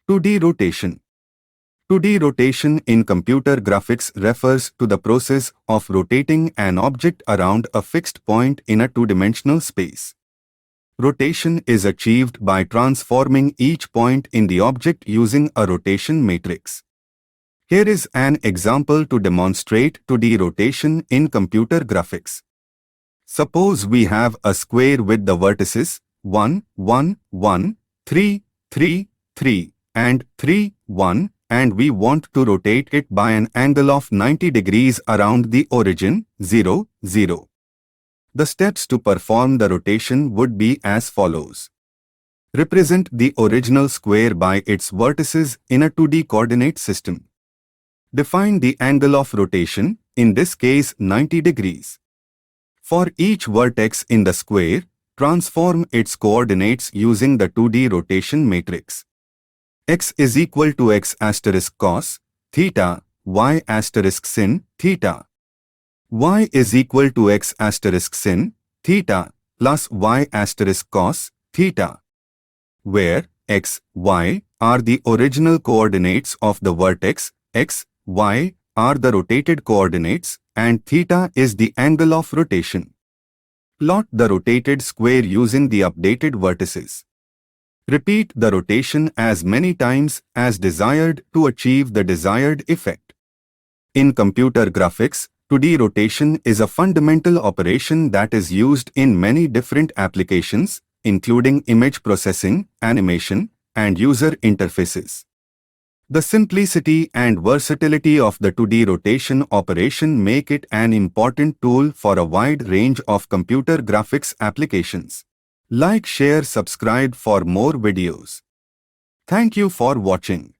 2D rotation. 2D rotation in computer graphics refers to the process of rotating an object around a fixed point in a two-dimensional space. Rotation is achieved by transforming each point in the object using a rotation matrix. Here is an example to demonstrate 2D rotation in computer graphics. Suppose we have a square with the vertices 1, 1, 1, 3, 3, 3, and 3, 1, and we want to rotate it by an angle of 90 degrees around the origin 0, 0. The steps to perform the rotation would be as follows. Represent the original square by its vertices in a 2D coordinate system. Define the angle of rotation, in this case 90 degrees. For each vertex in the square, transform its coordinates using the 2D rotation matrix. X is equal to x asterisk cos theta, y asterisk sin theta. Y is equal to x asterisk sin theta plus y asterisk cos theta, where x, y are the original coordinates of the vertex, x, y are the rotated coordinates, and theta is the angle of rotation. Plot the rotated square using the updated vertices. Repeat the rotation as many times as desired to achieve the desired effect. In computer graphics, 2D rotation is a fundamental operation that is used in many different applications, including image processing, animation, and user interfaces. The simplicity and versatility of the 2D rotation operation make it an important tool for a wide range of computer graphics applications. Like, share, subscribe for more videos. Thank you for watching.